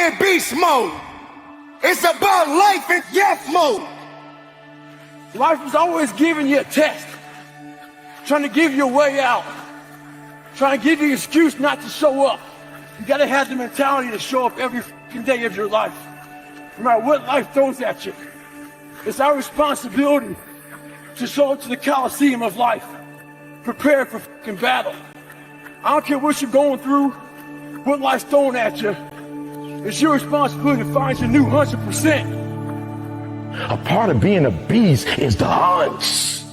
in beast mode. It's about life and death mode. Life is always giving you a test, trying to give you a way out, trying to give you an excuse not to show up. You gotta have the mentality to show up every fucking day of your life, no matter what life throws at you. It's our responsibility to show up to the Coliseum of life, prepared for fucking battle. I don't care what you're going through, what life's throwing at you. It's your responsibility to find your new 100%. A part of being a beast is the hunts.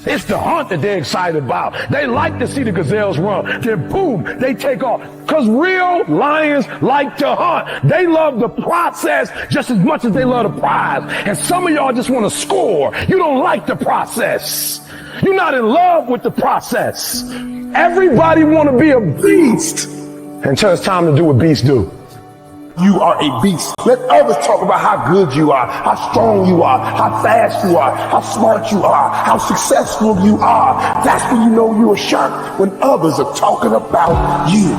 It's the hunt that they're excited about. They like to see the gazelles run. Then boom, they take off. Because real lions like to hunt. They love the process just as much as they love the prize. And some of y'all just want to score. You don't like the process. You're not in love with the process. Everybody want to be a beast until it's time to do what beasts do. You are a beast. Let others talk about how good you are, how strong you are, how fast you are, how smart you are, how successful you are. That's when you know you're a shark, when others are talking about you.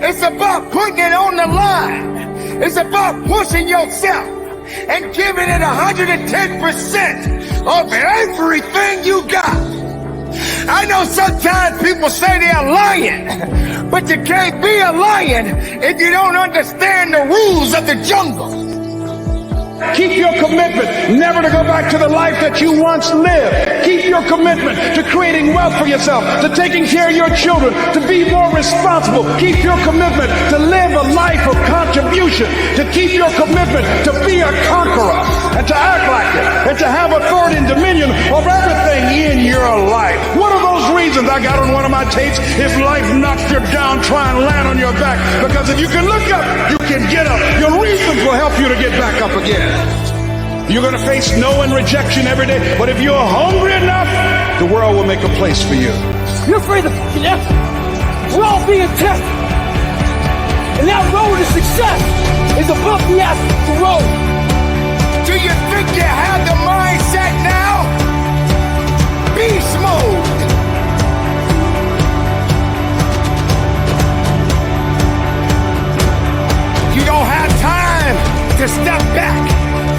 It's about putting it on the line. It's about pushing yourself and giving it 110% of everything you got. I know sometimes people say they're lying, but you can't be a lion if you don't understand the rules of the jungle. Keep your commitment never to go back to the life that you once lived. Keep your commitment to creating wealth for yourself, to taking care of your children, to be more responsible. Keep your commitment to live a life of contribution, to keep your commitment to be a conqueror and to act like it and to have authority and dominion over everything in your life. One of those reasons I got on one of my tapes, if life knocks you down, try and land on your back, because if you can look up, you can get up. Your reasons will help you to get back up again. You're going to face no and rejection every day, but if you're hungry enough, the world will make a place for you. You're afraid of fucking effort. We're all being tested. And that road to success is a bumpy ass road. Do you think you have the mindset now? Beast mode. You don't have time to step back.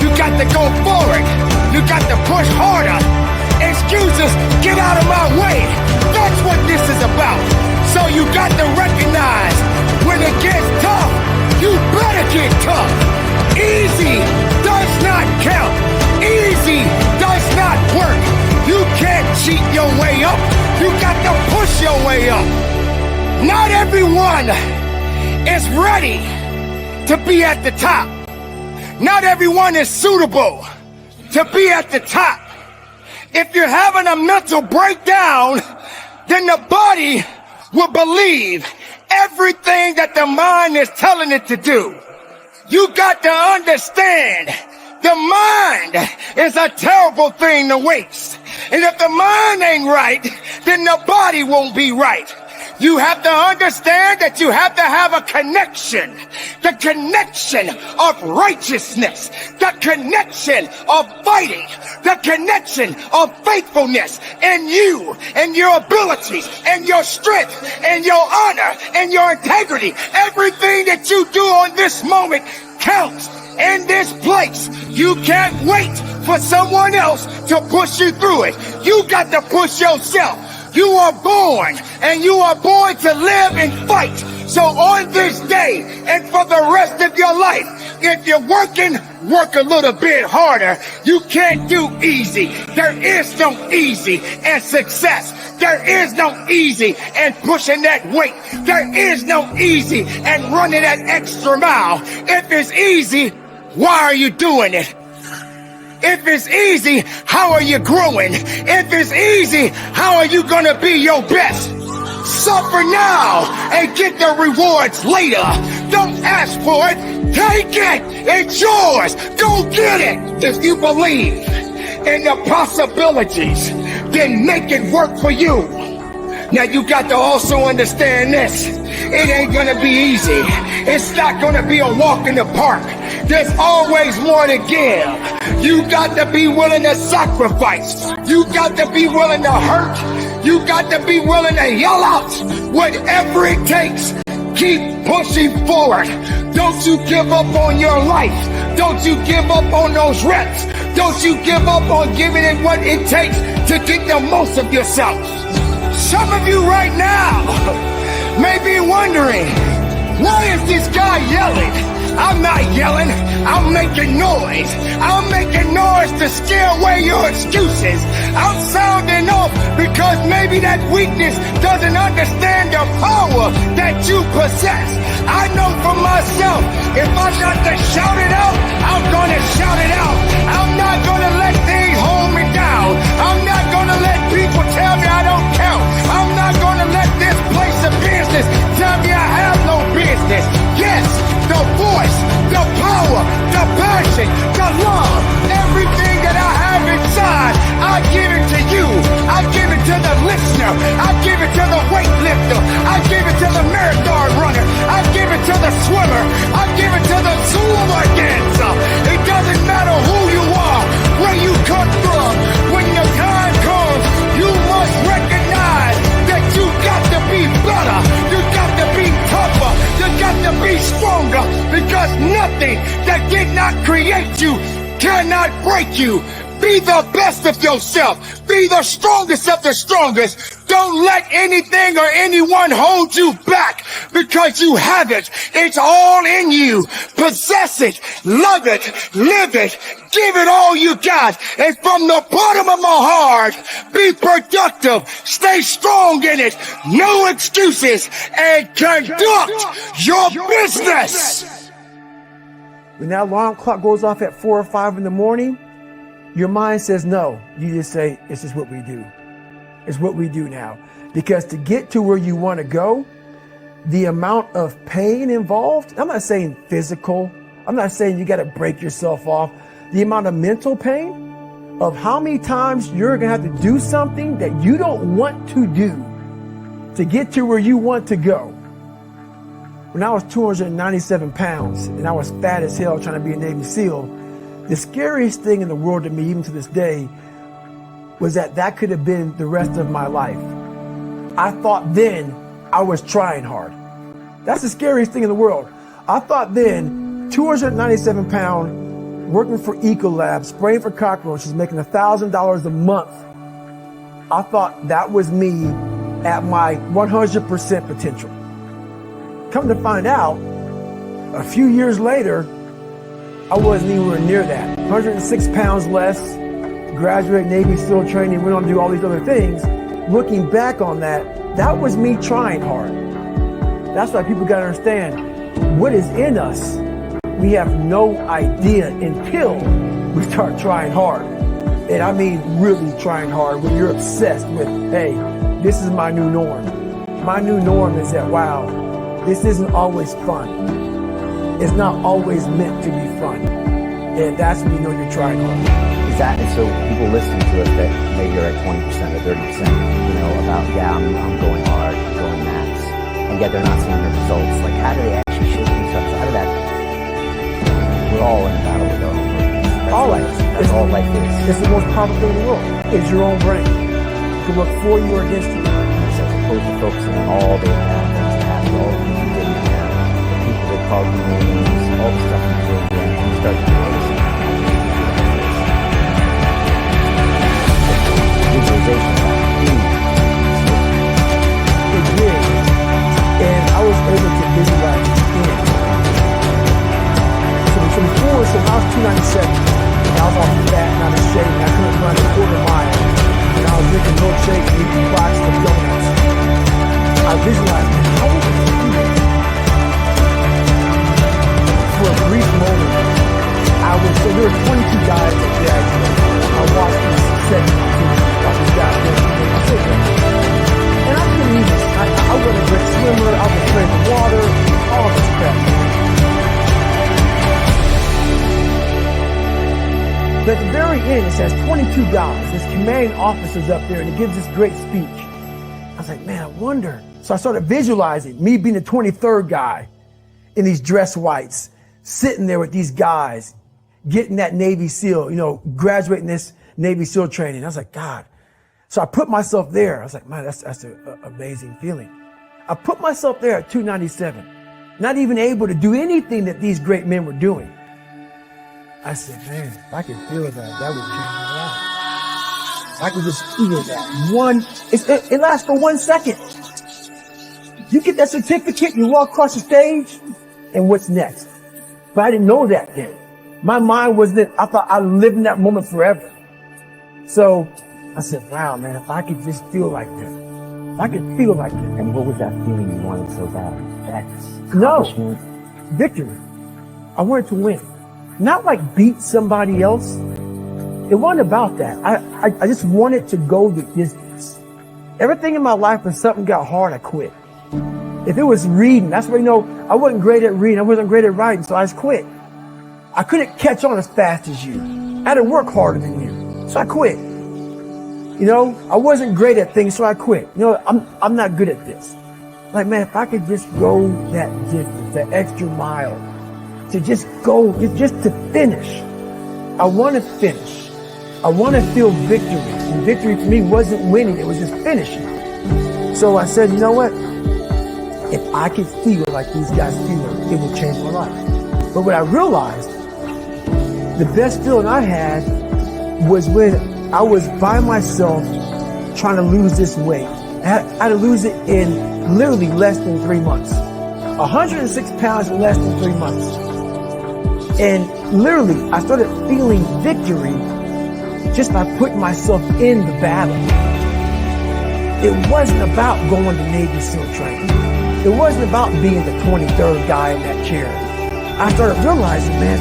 You got to go forward. You got to push harder. Excuses, get out of my way. That's what this is about. So you got to recognize when it gets tough, you better get tough. Easy does not count. Easy does not work. You can't cheat your way up. You got to push your way up. Not everyone is ready to be at the top. Not everyone is suitable to be at the top. If you're having a mental breakdown, then the body will believe everything that the mind is telling it to do. You got to understand, the mind is a terrible thing to waste. And if the mind ain't right, then the body won't be right. You have to understand that you have to have a connection. The connection of righteousness. The connection of fighting. The connection of faithfulness in you and your abilities and your strength and your honor and your integrity. Everything that you do on this moment counts in this place. You can't wait for someone else to push you through it. You got to push yourself. You are born, and you are born to live and fight. So on this day, and for the rest of your life, if you're working, work a little bit harder. You can't do easy. There is no easy and success. There is no easy and pushing that weight. There is no easy and running that extra mile. If it's easy, why are you doing it? If it's easy, how are you growing? If it's easy, how are you gonna be your best? Suffer now and get the rewards later. Don't ask for it, take it. It's yours. Go get it. If you believe in the possibilities, then make it work for you. Now you got to also understand this. It ain't gonna be easy. It's not gonna be a walk in the park. There's always more to give. You got to be willing to sacrifice. You got to be willing to hurt. You got to be willing to yell out whatever it takes Keep pushing forward. Don't you give up on your life. Don't you give up on those reps. Don't you give up on giving it what it takes to get the most of yourself. Some of you right now may be wondering, why is this guy yelling? I'm not yelling, I'm making noise. I'm making noise to scare away your excuses. I'm sounding off because maybe that weakness doesn't understand the power that you possess. I know for myself, if I got to shout it out, I'm gonna shout it out. I'm not gonna let things hold me down. I'm not gonna let people tell me I don't count. I'm not gonna let this place of business tell me I have no business. Yes, the voice, the power, the passion, the love, everything that I have inside, I give it to you. I give it to the listener. I give it to the weightlifter. I give it to the marathon runner. I give it to the swimmer. I give it to the Zumba dancer. It doesn't matter who you are, where you come from. When your time comes, you must recognize that you got to be better. You got to be tougher. You got to be stronger, because nothing that did not create you cannot break you. Be the best of yourself. Be the strongest of the strongest. Don't let anything or anyone hold you back, because you have it. It's all in you. Possess it. Love it. Live it. Give it all you got. And from the bottom of my heart, be productive. Stay strong in it. No excuses. And conduct your business. When that alarm clock goes off at 4 or 5 in the morning, your mind says no. You just say, it's just what we do. It's what we do now. Because to get to where you want to go, the amount of pain involved, I'm not saying physical, I'm not saying you got to break yourself off. The amount of mental pain of how many times you're going to have to do something that you don't want to do to get to where you want to go. When I was 297 pounds and I was fat as hell trying to be a Navy SEAL, the scariest thing in the world to me, even to this day, was that could have been the rest of my life. I thought then I was trying hard. That's the scariest thing in the world. I thought then, 297 pound, working for Ecolab, spraying for cockroaches, making $1,000 a month. I thought that was me at my 100% potential. Come to find out, a few years later, I wasn't anywhere near that. 106 pounds less, graduate Navy SEAL training, went on to do all these other things. Looking back on that, that was me trying hard. That's why people got to understand what is in us. We have no idea until we start trying hard. And I mean really trying hard, when you're obsessed with, hey, this is my new norm. My new norm is that, wow, this isn't always fun. It's not always meant to be fun. And that's when you know you're trying hard. Is that, and so people listening to it that maybe are at 20% or 30%, about, yeah, I'm going hard, I'm going max, and yet they're not seeing the results. Like, how do they actually shape themselves? How do that, we're all in a battle with our own brains. All life. That's all life is. It's the most powerful thing in the world. It's your own brain. It can work for you or against you. As opposed to focusing on all the bad things that happened, all the things you didn't have, the people that called you names, all the stuff you did, and you start to notice visualization got huge. It did. And I was able to visualize it. So before, so I was 297, and I was all fat and out of shape, and I couldn't run a quarter mile, and I was drinking milkshakes and eating boxes of donuts. I visualized it. How would I do it? For a brief moment, so there were 22 guys that did. I watched this segment about this guy and I couldn't even, I wasn't a great swimmer, I was afraid of water, all this crap. But at the very end, it says 22 guys, there's commanding officers up there, and he gives this great speech. I was like, man, I wonder. So I started visualizing me being the 23rd guy in these dress whites, sitting there with these guys, getting that Navy SEAL, graduating this Navy SEAL training. I was like, God. So I put myself there. I was like, man, that's an amazing feeling. I put myself there at 297, not even able to do anything that these great men were doing. I said, man, if I could feel that would change my life. If I could just feel that. It lasts for 1 second. You get that certificate, you walk across the stage, and what's next? But I didn't know that then. My mind was that I thought I lived in that moment forever. So I said, wow, man, if I could just feel like that. If I could feel like that. And what was that feeling you wanted so bad? That's No, accomplishment? victory. I wanted to win. Not like beat somebody else. It wasn't about that. I just wanted to go the distance. Everything in my life, when something got hard, I quit. If it was reading, that's where, I wasn't great at reading. I wasn't great at writing, so I just quit. I couldn't catch on as fast as you. I had to work harder than you, so I quit. I wasn't great at things, so I quit. I'm not good at this. Like, man, if I could just go that distance, that extra mile, to just go, just to finish. I want to finish. I want to feel victory. And victory for me wasn't winning, it was just finishing. So I said, you know what? If I could feel like these guys feel, it would change my life. But what I realized, the best feeling I had was when I was by myself trying to lose this weight. I had to lose it in literally less than 3 months. 106 pounds in less than 3 months. And literally, I started feeling victory just by putting myself in the battle. It wasn't about going to Navy SEAL training. It wasn't about being the 23rd guy in that chair. I started realizing, man,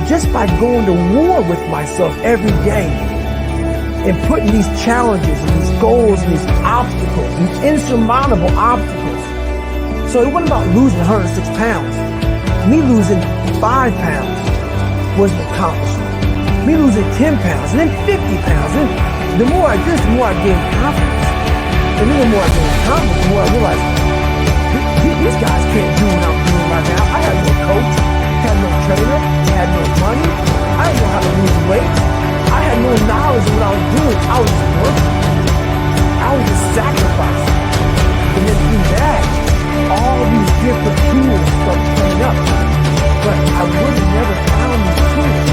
just by going to war with myself every day and putting these challenges and these goals and these obstacles, these insurmountable obstacles. So it wasn't about losing 106 pounds. Me losing 5 pounds was an accomplishment. Me losing 10 pounds and then 50 pounds. And the more I did, the more I gained confidence. And then the more I gained confidence, the more I realized, these guys can't do what I'm doing right now. I had no coach, had no trainer, had no money. I didn't know how to lose weight. I had no knowledge of what I was doing. I was just working. I was just sacrificing. And then through that, all these different tools started coming up. But I would have never found these tools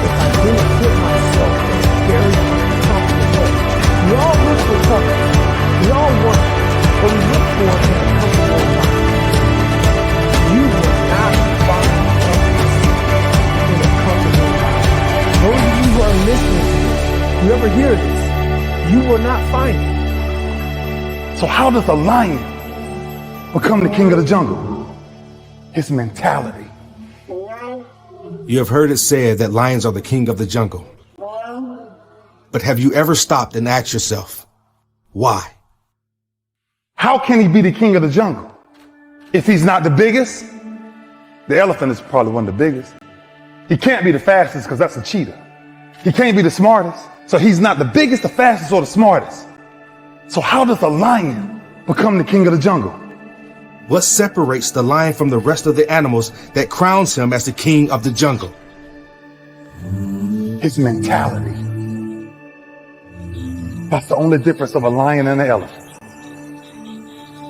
if I didn't put myself in a very uncomfortable way. We all look for something. We all want it. But we look for it in a comfortable life. You will not find happiness in a comfortable life. Those of you who are listening to this, whoever hears this, you will not find it. So how does a lion become the king of the jungle? His mentality. You have heard it said that lions are the king of the jungle. But have you ever stopped and asked yourself, why? How can he be the king of the jungle? If he's not the biggest, the elephant is probably one of the biggest. He can't be the fastest because that's a cheetah. He can't be the smartest. So he's not the biggest, the fastest, or the smartest. So how does a lion become the king of the jungle? What separates the lion from the rest of the animals that crowns him as the king of the jungle? His mentality. That's the only difference of a lion and an elephant.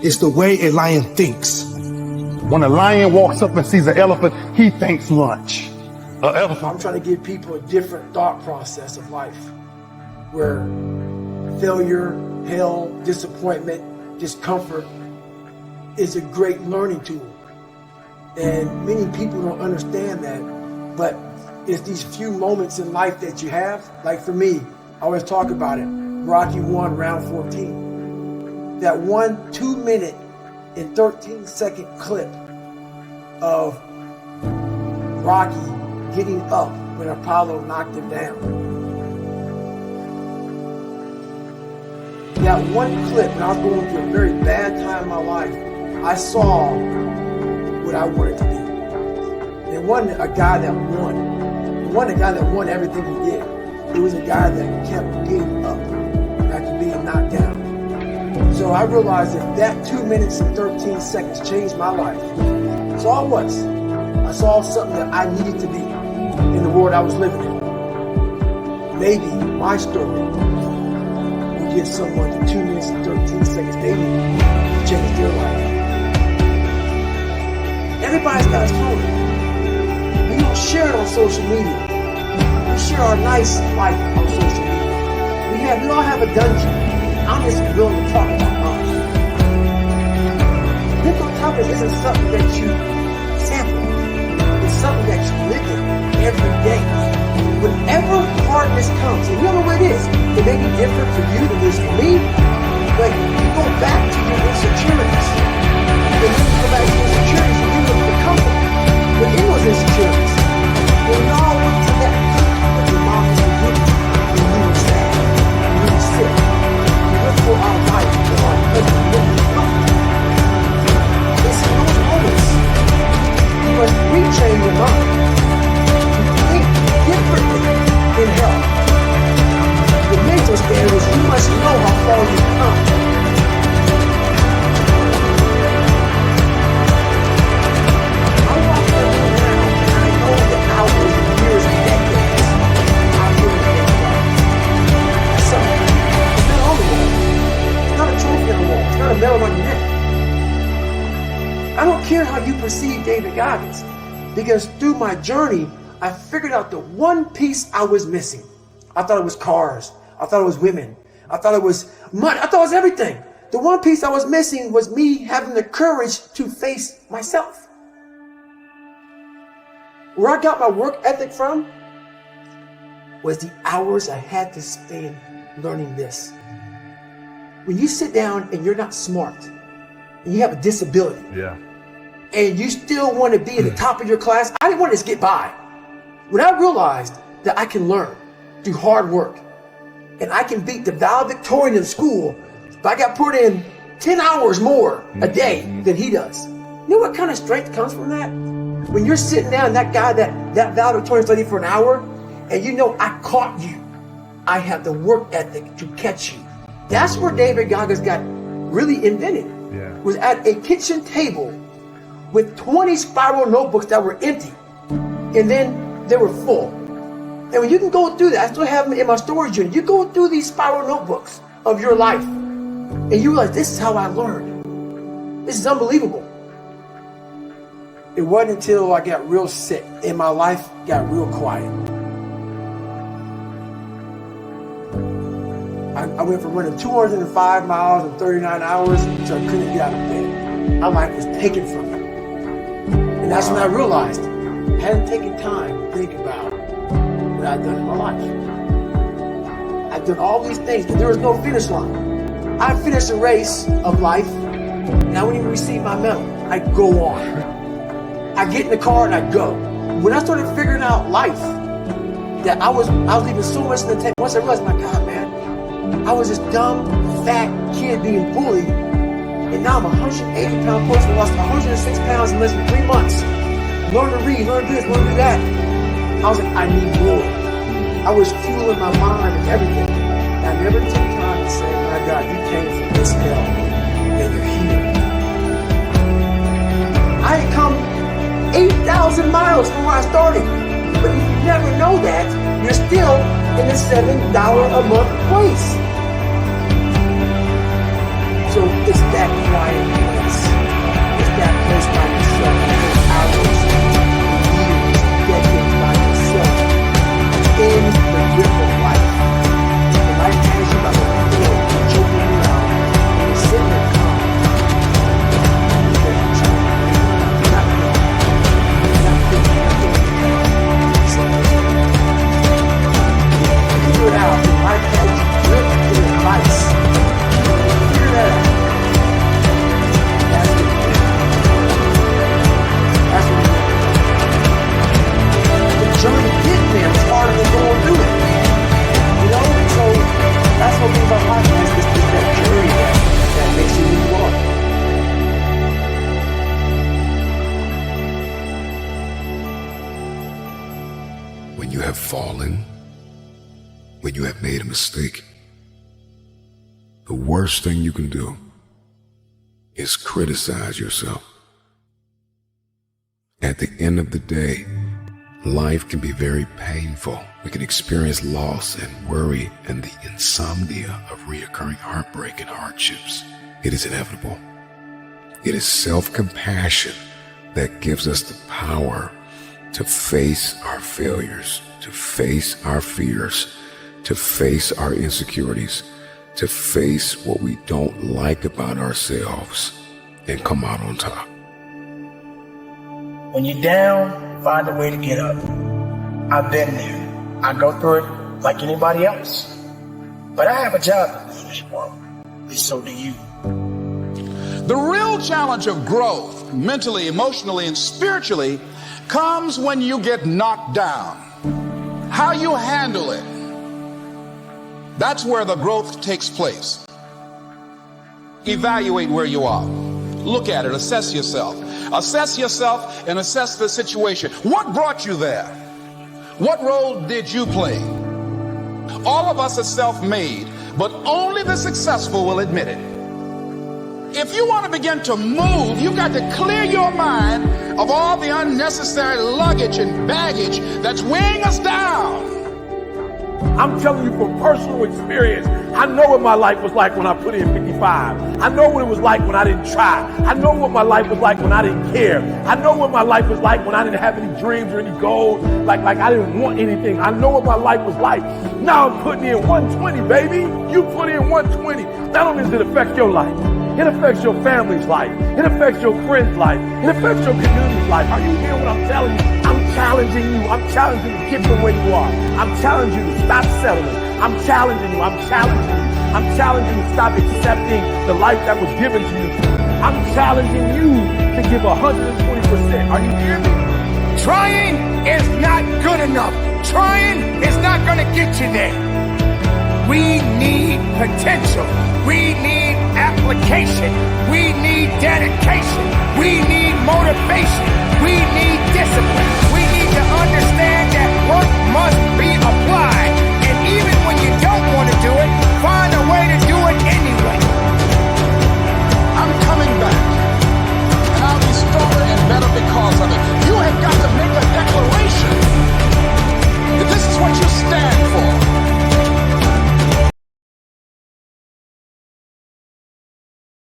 It's the way a lion thinks. When a lion walks up and sees an elephant, he thinks lunch. An elephant. I'm trying to give people a different thought process of life where failure, hell, disappointment, discomfort is a great learning tool. And many people don't understand that, but it's these few moments in life that you have. Like for me, I always talk about it. Rocky 1, round 14. That 1 2-minute and 13-second clip of Rocky getting up when Apollo knocked him down. That one clip, and I was going through a very bad time in my life, I saw what I wanted to be. It wasn't a guy that won. It wasn't a guy that won everything he did. It was a guy that kept getting up after being knocked down. So I realized that 2 minutes and 13 seconds changed my life. So I was. I saw something that I needed to be in the world I was living in. Maybe my story will give someone the 2 minutes and 13 seconds they need to change their life. Everybody's got a story. We don't share it on social media. We share our nice life on social media. We all have a dungeon. I'm just willing to talk about mine. Mental toughness isn't something that you sample. It's something that you live in every day. Whenever hardness comes, and you don't know what it is, it may be different for you than it is for me, but you go back to your insecurities. And then you go back to your insecurities and you look for comfort within those insecurities. And we all went to that but your mom was forgiven when you were sad, when you were sick. We look for our life, for our husband, we look for comfort. It's in those moments you must retrain your mind. Differently in health. The mental standard is you must know how far you've come. I walk around now and I know the hours and years and decades I've been in life. That's something. It's not on the wall. It's not a trophy on the wall. It's not a medal on your neck. I don't care how you perceive David Goggins, because through my journey, I figured out the one piece I was missing. I thought it was cars. I thought it was women. I thought it was money. I thought it was everything. The one piece I was missing was me having the courage to face myself. Where I got my work ethic from was the hours I had to spend learning this. When you sit down and you're not smart, and you have a disability, and you still want to be at the top of your class, I didn't want to just get by. When I realized that I can learn through hard work, and I can beat the valedictorian in school if I got put in 10 hours more a day than he does. You know what kind of strength comes from that? When you're sitting down and that guy, that valedictorian studied for an hour, and you know I caught you. I have the work ethic to catch you. That's where David Goggins got really invented. Was at a kitchen table with 20 spiral notebooks that were empty. And then they were full. And when you can go through that, I still have them in my storage unit. You go through these spiral notebooks of your life, and you realize this is how I learned. This is unbelievable. It wasn't until I got real sick and my life got real quiet. I went from running 205 miles in 39 hours until I couldn't get out of bed. My life was taken from me. And that's when I realized I hadn't taken time to think about what I'd done in my life. I've done all these things, but there was no finish line. I finished a race of life, and I wouldn't even receive my medal. I go on. I get in the car and I go. When I started figuring out life, that I was leaving so much in the tank. Once I realized, my God, man, I was this dumb, fat kid being bullied, and now I'm a 180-pound person, lost 106 pounds in less than 3 months. Learn to read, learn this, learn to do that. I was like, I need more. I was fueling my mind and everything. And I never took time to say, my God, you came from this hell, and you're here. I had come 8,000 miles from where I started. But if you never know that, you're still in the $7 a month place. So it's that quiet place. It's that place by yourself. Those hours, years, decades by yourself. In the grip of life. The life has you by the window, choking you out. And you're sitting there calm. Figure it out. Life has you gripped in a vice. Figure that out. That's what it is. That's what it is. The journey getting there is harder than going through it. You know? So that's what we about life is that journey that makes you who you are. When you have fallen, when you have made a mistake, the worst thing you can do is criticize yourself. At the end of the day, life can be very painful. We can experience loss and worry and the insomnia of reoccurring heartbreak and hardships. It is inevitable. It is self-compassion that gives us the power to face our failures, to face our fears, to face our insecurities, to face what we don't like about ourselves and come out on top. When you're down, find a way to get up. I've been there. I go through it like anybody else. But I have a job to do in this world, and so do you. The real challenge of growth, mentally, emotionally, and spiritually, comes when you get knocked down. How you handle it, that's where the growth takes place. Evaluate where you are. Look at it, assess yourself. Assess yourself and assess the situation. What brought you there? What role did you play? All of us are self-made, but only the successful will admit it. If you want to begin to move, you've got to clear your mind of all the unnecessary luggage and baggage that's weighing us down. I'm telling you from personal experience, I know what my life was like when I put in 55. I know what it was like when I didn't try. I know what my life was like when I didn't care. I know what my life was like when I didn't have any dreams or any goals, like I didn't want anything. I know what my life was like. Now I'm putting in 120, baby. You put in 120. Not only does it affect your life, it affects your family's life. It affects your friend's life. It affects your community's life. Are you hearing what I'm telling you? I'm challenging you. I'm challenging you to get from where you are. I'm challenging you to stop settling. I'm challenging you. I'm challenging you. I'm challenging you to stop accepting the life that was given to you. I'm challenging you to give 120%. Are you hearing me? Trying is not good enough. Trying is not going to get you there. We need potential. We need application. We need dedication. We need motivation. We